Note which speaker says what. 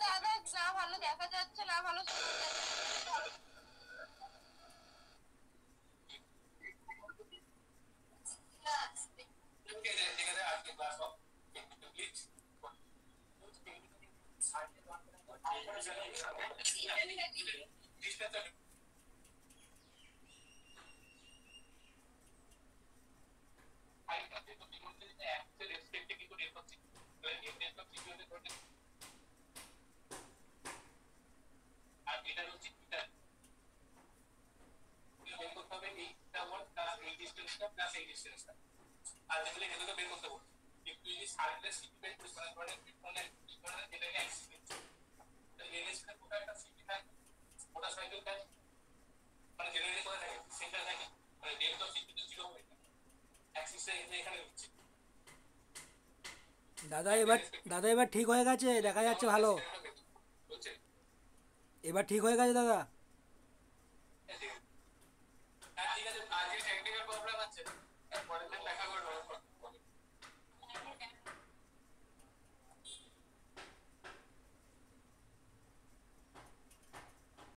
Speaker 1: দাদা না ভালো দেখা যাচ্ছে না ভালো শোনা যাচ্ছে।
Speaker 2: দাদা এবার ঠিক হয়ে গেছে, দেখা যাচ্ছে ভালো। এবার ঠিক হয়ে গেছে দাদা।